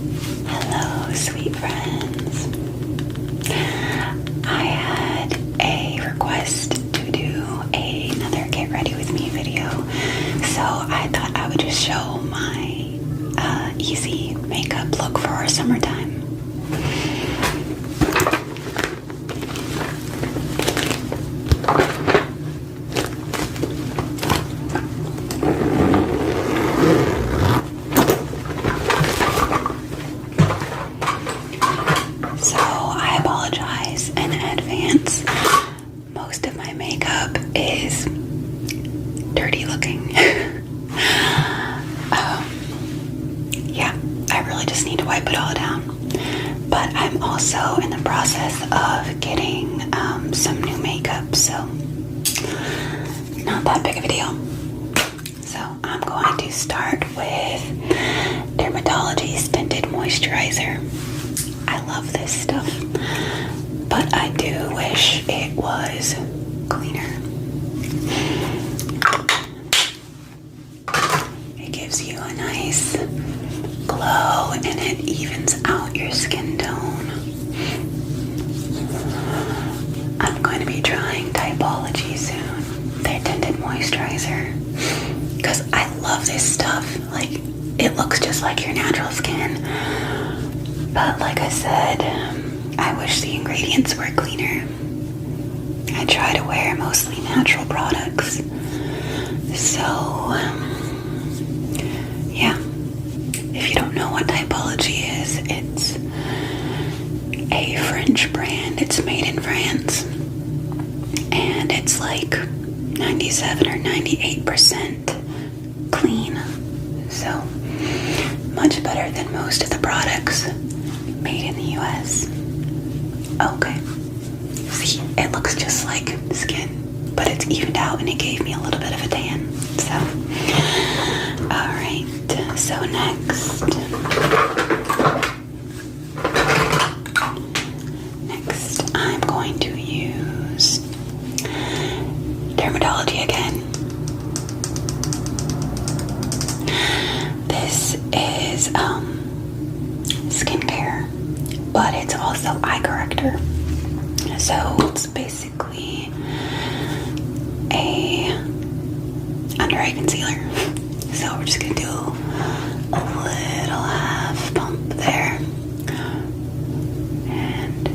Hello, sweet friends. I had a request to do another Get Ready With Me video, so I thought I would just show my easy makeup look for summertime. So I apologize in advance. Most of my makeup is dirty looking. Yeah, I really just need to wipe it all down. But I'm also in the process of getting some new makeup, so not that big of a deal. So I'm going to start with Dermatology's Tinted Moisturizer. I love this stuff, but I do wish it was cleaner. It gives you a nice glow and it evens out your skin tone. I'm going to be trying Typology soon, their tinted moisturizer, because I love this stuff. Like, it looks just like your natural skin, but like I said, I wish the ingredients were cleaner. I try to wear mostly natural products, so yeah. If you don't know what Typology is, it's a French brand. It's made in France, and it's like 97 or 98% clean, so much better than most of the products made in the US. Okay, see, it looks just like skin, but it's evened out and it gave me a little bit of a tan. So, alright, so next I'm going to use Dermatology again. This is skincare, but it's also eye corrector. So it's basically a under eye concealer. So we're just gonna do a little half pump there. And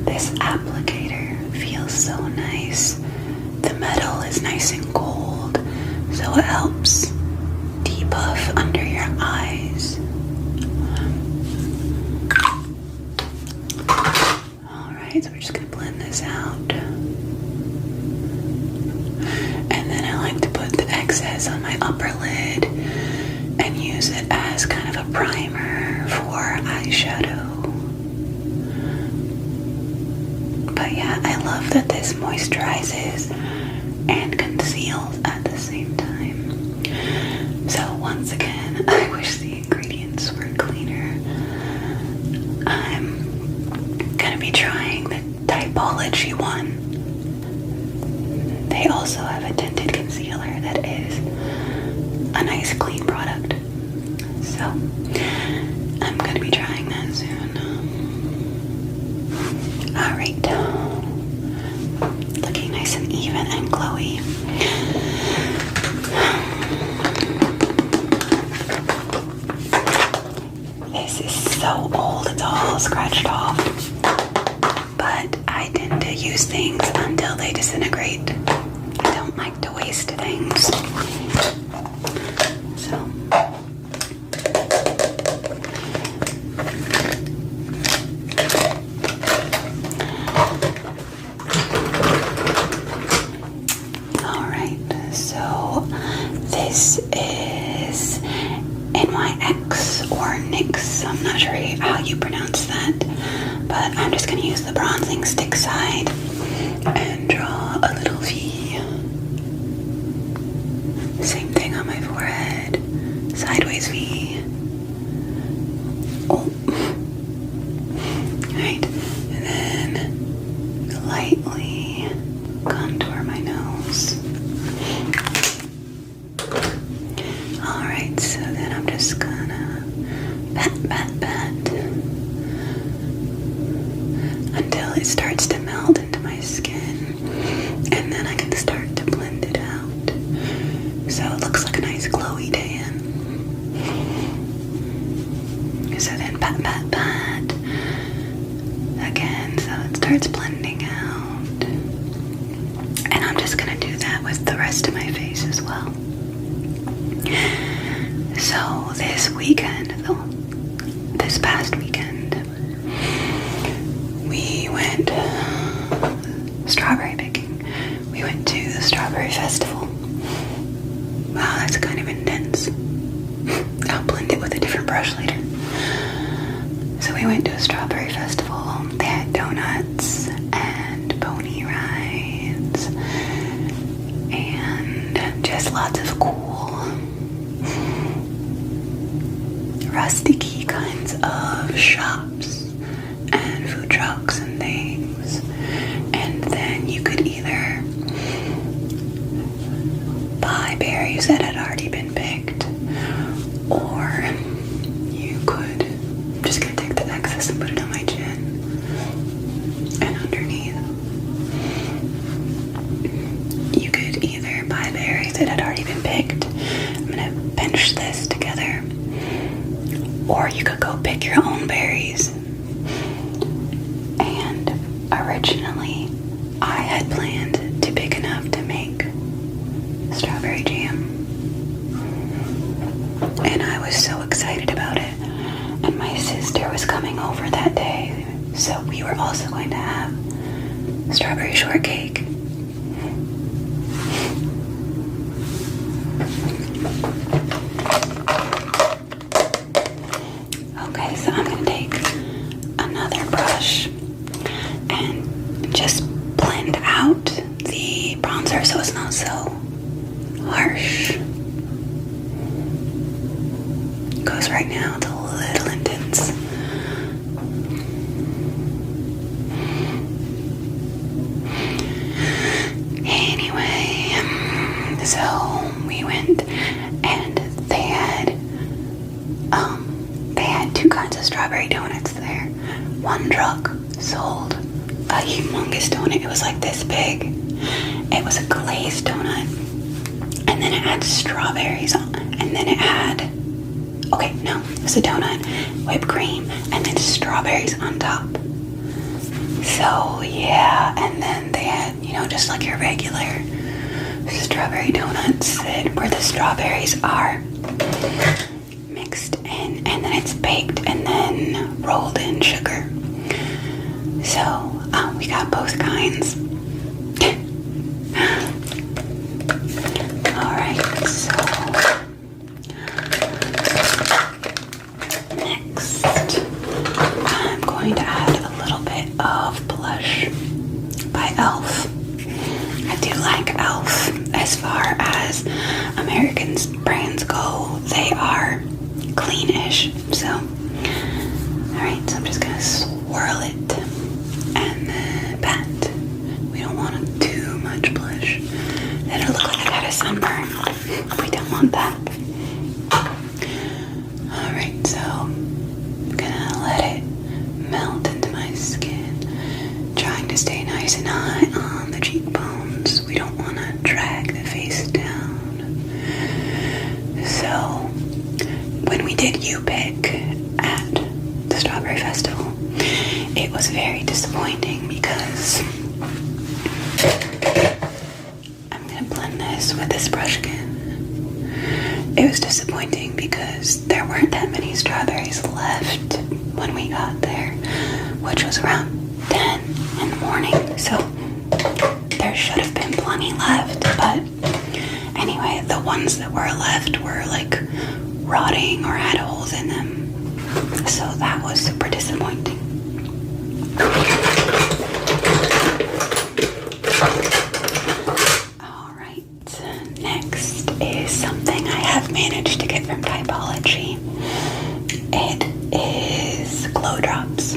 this applicator feels so nice. The metal is nice and cold, so it helps depuff under your eyes. Alright, so we're just going to blend this out. And then I like to put the excess on my upper lid and use it as kind of a primer for eyeshadow. But yeah, I love that this moisturizes and conceals at the same time. So once again, I wish the ingredients were cleaner. I'm gonna be trying the Typology one. They also have a tinted concealer that is a nice clean product. So I'm gonna be trying that soon. Alright. Looking nice and even and glowy. This is so old, it's all scratched off. But I tend to use things until they disintegrate. I don't like to waste things. So this is NYX or NYX, I'm not sure how you pronounce that, but I'm just going to use the bronzing stick side and draw a little V. Same thing on my forehead, sideways V. Oh. Right, and then lightly contour my nose. Alright, so then I'm just gonna pat pat until it starts to melt into my skin, and then I can start to blend it out so it looks like a nice glowy tan. So then pat again so it starts blending out, and I'm just gonna do that with the rest of my face as well. So this past weekend, we went strawberry picking. We went to the strawberry festival. Wow, that's kind of intense. I'll blend it with a different brush later. So we went to a strawberry festival. They had donuts and pony rides and just lots of cool rusticy kinds of shops and food trucks and things. And then you could either buy berries that had already been picked, or you could, I'm just gonna take the excess and put it on my chin and underneath. You could either buy berries that had already been picked. I'm gonna pinch this together. Or you could go pick your own berries. And originally, I had planned to pick enough to make strawberry jam. And I was so excited about it. And my sister was coming over that day, so we were also going to have strawberry shortcake. Okay, so I'm going to take another brush and just blend out the bronzer so it's not so harsh. Because right now it's a little intense. Anyway, so we went and they had two kinds of strawberry donuts there. One truck sold a humongous donut. It was like this big. It was a glazed donut, and then it had strawberries on, and then it had, okay, no, it was a donut, whipped cream, and then strawberries on top. So yeah, and then they had, just like your regular strawberry donuts where the strawberries are mixed in, and then it's baked and then rolled in sugar. So we got both kinds. Alright, so next I'm going to add a little bit of blush by e.l.f. I do like e.l.f. as far as American brands go. They are cleanish. So, alright, so I'm just gonna swirl it and then pat. We don't want too much blush. Then it'll look like I got a sunburn. We don't want that. Alright, so I'm gonna let it melt into my skin. Trying to stay nice and high on the cheekbones. We don't want to drag the face down. So, when we did U-Pick at the Strawberry Festival, it was very disappointing because I'm going to blend this with this brush again. It was disappointing because there weren't that many strawberries left when we got there, which was around 10 in the morning, so there should have been plenty left, but anyway, the ones that were left were like rotting or had holes in them, so that was super disappointing. Alright, next is something I have managed to get from Typology. It is glow drops.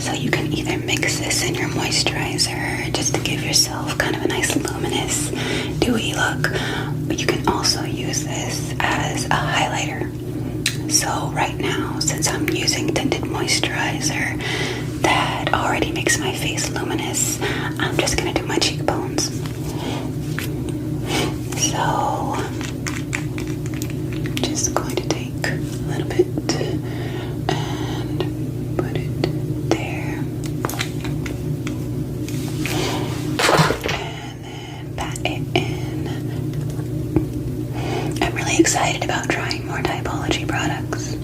So you can either mix this in your moisturizer just to give yourself kind of a nice luminous, dewy look, but you can also use this as a highlighter. So right now, since I'm using the moisturizer that already makes my face luminous. I'm just gonna do my cheekbones. So, just going to take a little bit and put it there. And then pat it in. I'm really excited about trying more Typology products.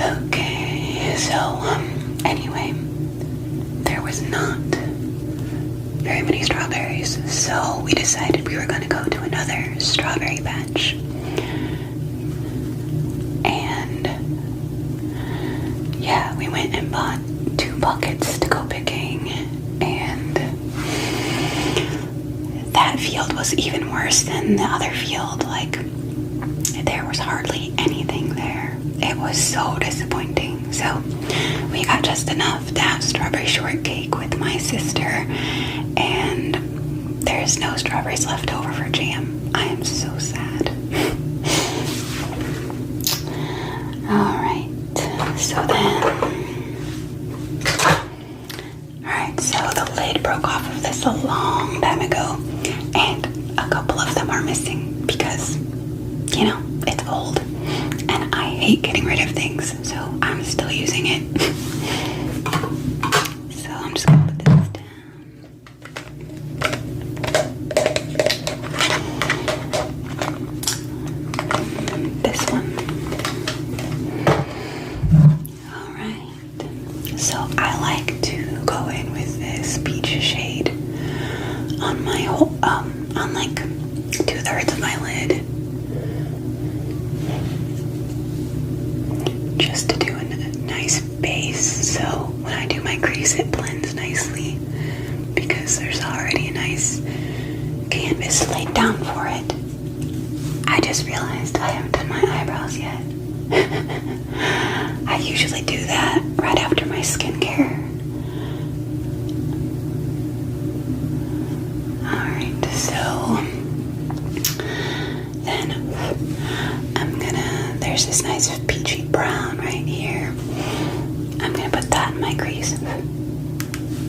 Okay, so anyway, there was not very many strawberries, so we decided we were going to go to another strawberry patch. And yeah, we went and bought 2 buckets to go picking, and that field was even worse than the other field. Like, there was hardly anything there. It was so disappointing. So we got just enough to have strawberry shortcake with my sister, and there's no strawberries left over for jam. I am so sad. Alright, so the lid broke off of this a long time ago, and a couple of them are missing because, you know, it's old, and I hate getting rid of things, so I'm still using it. So I'm just gonna put this down. This one. Alright. So I like to go in with this peach shade on my whole, on like 2/3 of my lid. Just to do a nice base, so when I do my crease it blends nicely because there's already a nice canvas laid down for it. I just realized I haven't done my eyebrows yet. I usually do that right after my skincare. Alright, so then there's this nice peachy brown right here. I'm gonna put that in my crease.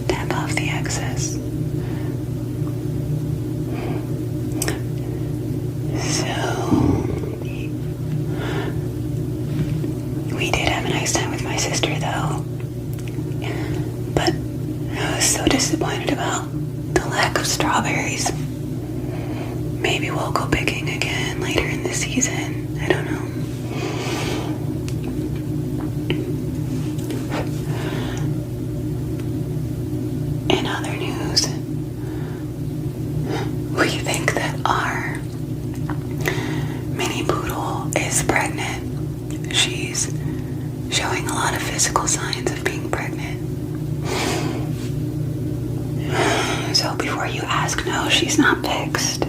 Tap off the excess. So we did have a nice time with my sister though, but I was so disappointed about the lack of strawberries. Maybe we'll go picking again later in the season. I don't know. In other news, we think that our mini poodle is pregnant. She's showing a lot of physical signs of being pregnant. So before you ask, no, she's not fixed.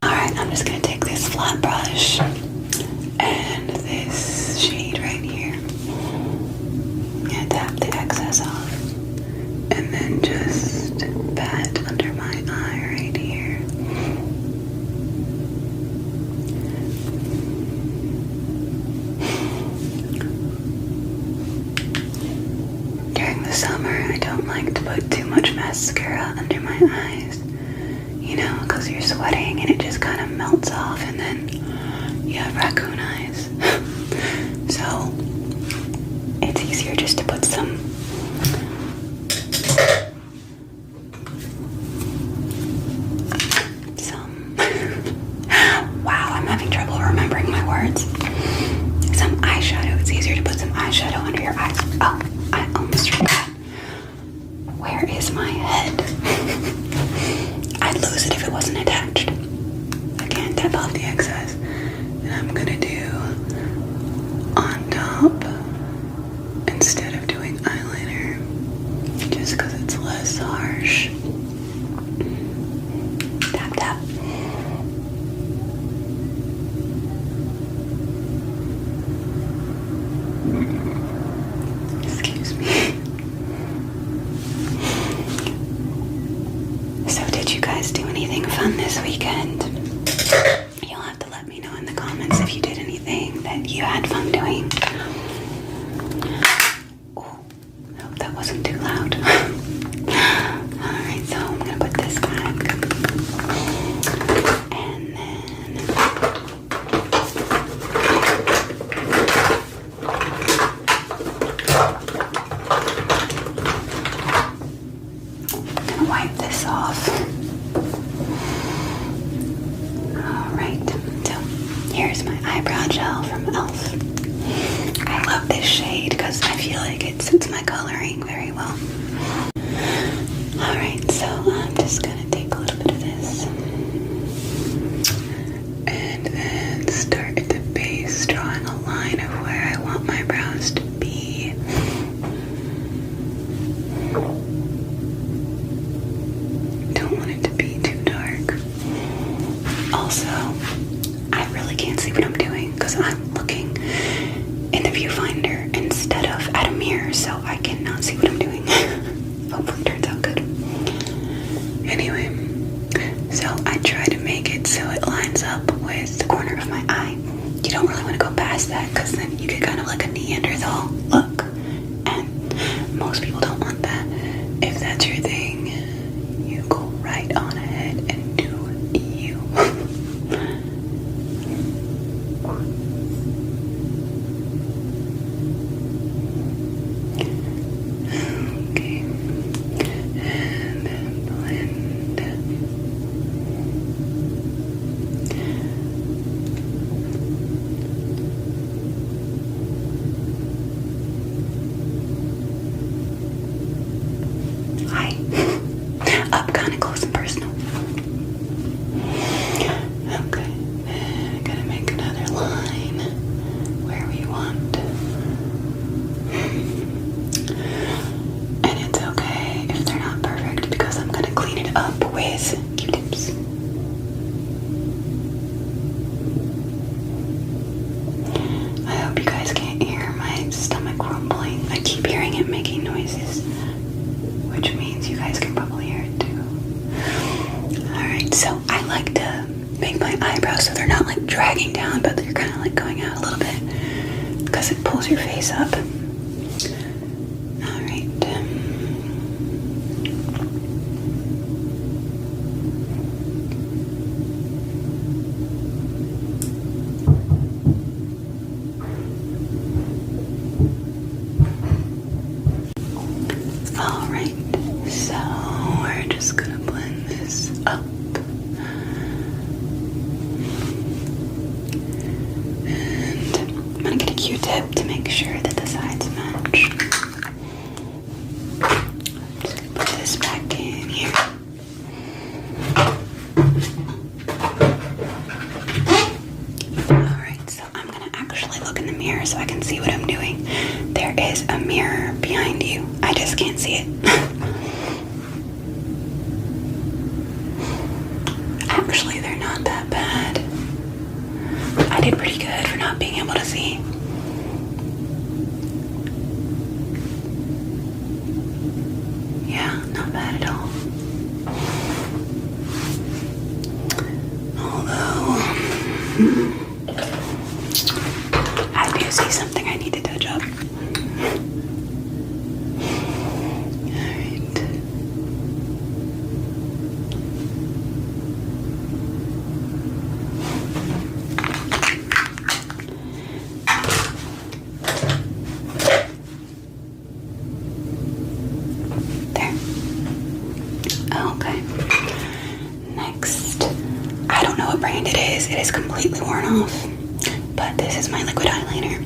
Alright, I'm just going to take this flat brush and this shade right here. I'm going to tap the excess off and then just pat under my eye right here. During the summer, I don't like to put too much mascara under my eyes, you know, because you're sweating and it just kind of melts off and then you have raccoon eyes. So it's easier just to put some wow, I'm having trouble remembering my words. Some eyeshadow. It's easier to put some eyeshadow under your eyes. Oh, I almost forgot. Where is my head? I'd lose it if it wasn't attached. Again, tap off the excess. And I'm gonna do on top instead of doing eyeliner, just because it's less harsh. Tap, tap. you had fun doing. Oh, I hope that wasn't too loud. Alright, so I'm gonna put this back. And then I'm gonna wipe this off. Alright, so here's my eyebrow gel from e.l.f. I love this shade because I feel like it suits my coloring very well. Alright, so I'm just gonna take a little bit of this and then start at the base, drawing a line of where I want my brows to be. Don't want it to be too dark. Also, I really can't see what I'm doing because I'm looking in the viewfinder instead of at a mirror, so I cannot see what I'm doing. Hopefully it turns out good. Anyway, so I try to make it so it lines up with the corner of my eye. You don't really want to go past that because then you get kind of like a Neanderthal look, and most people don't want that. If that's your thing, you go right on ahead and do you. Okay, and then blend. Hi. Up kind of close and personal. Okay, then gotta make another line where we want. And it's okay if they're not perfect because I'm gonna clean it up with Q-tips. I hope you guys can't hear my stomach rumbling. I keep hearing it making noises, which means you guys can probably hear it too. Alright, so I like to make my eyebrows so they're not like dragging down, but they're kind of like going out a little bit because it pulls your face up. Alright. Alright, so we're just gonna blend this up. And I'm gonna get a Q-tip to make sure that the sides match. I'm just gonna put this back in here. Alright, so I'm gonna actually look in the mirror so I can see what I'm doing. There is a mirror behind you. I just can't see it. Actually, they're not that bad. I did pretty good for not being able to see. Yeah, not bad at all. Although, I do see something I need to touch up. Alright. There. Okay. Next, I don't know what brand it is. It is completely worn off. But this is my liquid eyeliner.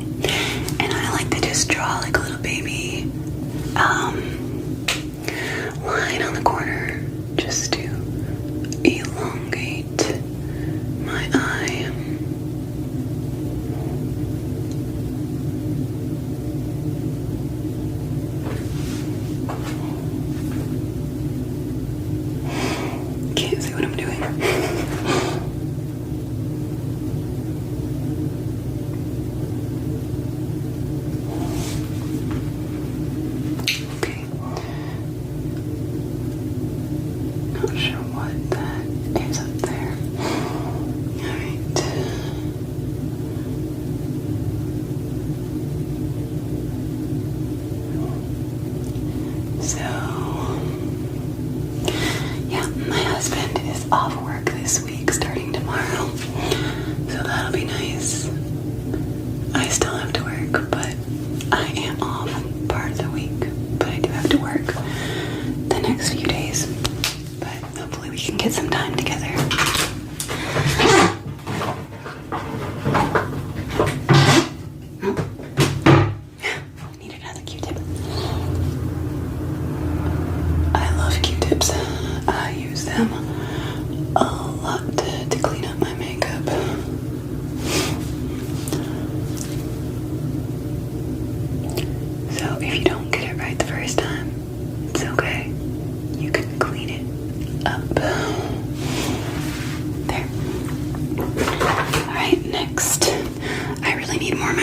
And I like to just draw like a little baby line on the corner just to elongate my eye. Can't see what I'm doing. Okay.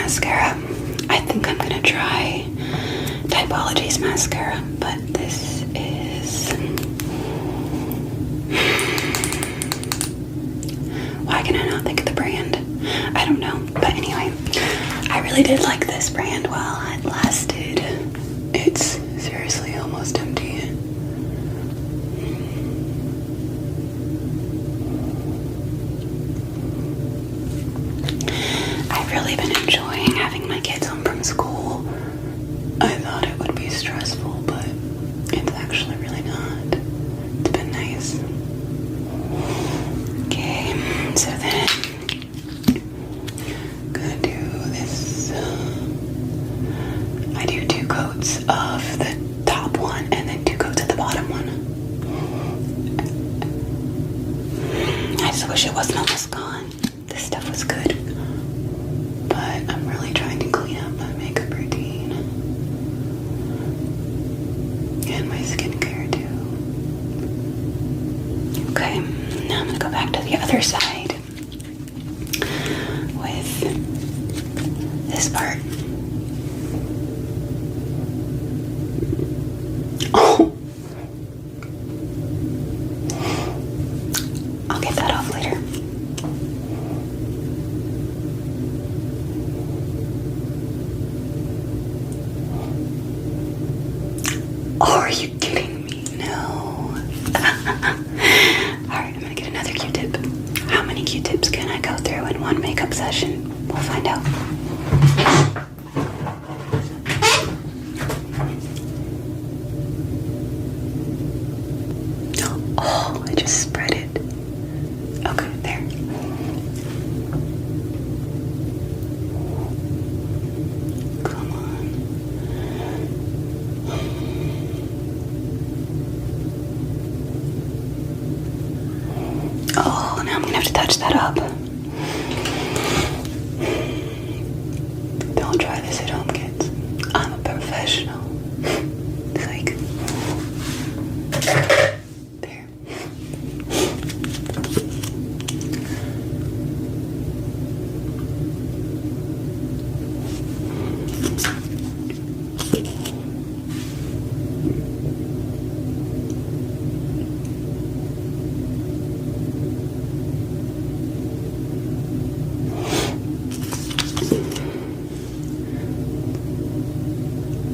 mascara. I think I'm gonna try Typology's mascara, but this is... Why can I not think of the brand? I don't know. But anyway, I really did like this brand while it lasted. It's seriously almost empty. I've really been enjoying having my kids home from school. I thought it would be stressful, but it's actually really not. It's been nice. Okay, so then I'm gonna do this. I do 2 coats of the top one and then 2 coats of the bottom one. I just wish it wasn't almost gone. This stuff was good. But I'm really trying to clean up my makeup routine. And my skincare too. Okay, now I'm gonna go back to the other side with this part. Oh! I'll get that off later. Oh, are you kidding me? No. Alright, I'm gonna get another Q-tip. How many Q-tips can I go through in one makeup session? We'll find out. Oh, I just spread it. Okay, there. Come on. Oh, now I'm gonna have to touch that up. Don't try this at home, kids. I'm a professional. Psych. There.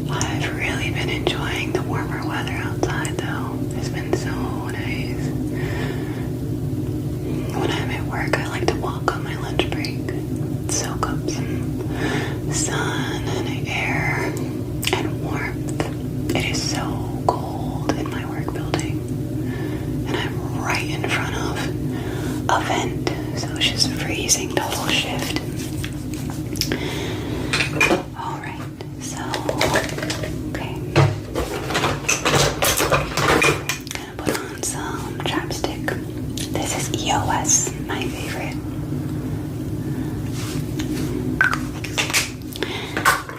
I've really been enjoying the warmer weather outside though. It's been so nice. When I'm at work, I like to walk on my lunch break. Soak up some sun and air and warmth. It is so cold in my work building. And I'm right in front of a vent, so it's just freezing the whole shift. Alright, so, okay. Gonna put on some chapstick. This is EOS, my favorite.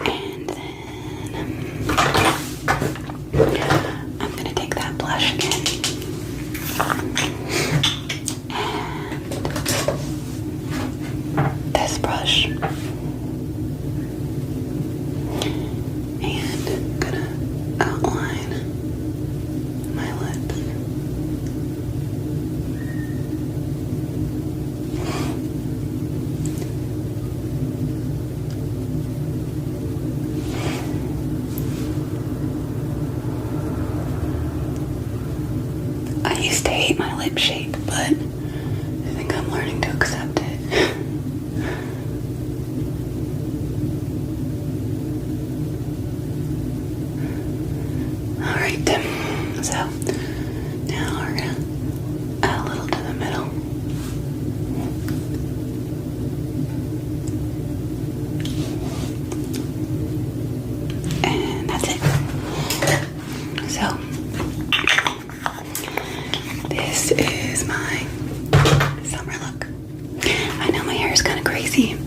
And then I'm gonna take that blush again. And this brush. And I'm gonna outline my lips. I used to hate my lip shape, but I think I'm learning to accept it. Alright, so now we're gonna add a little to the middle. And that's it. So, this is my summer look. I know my hair is kind of crazy.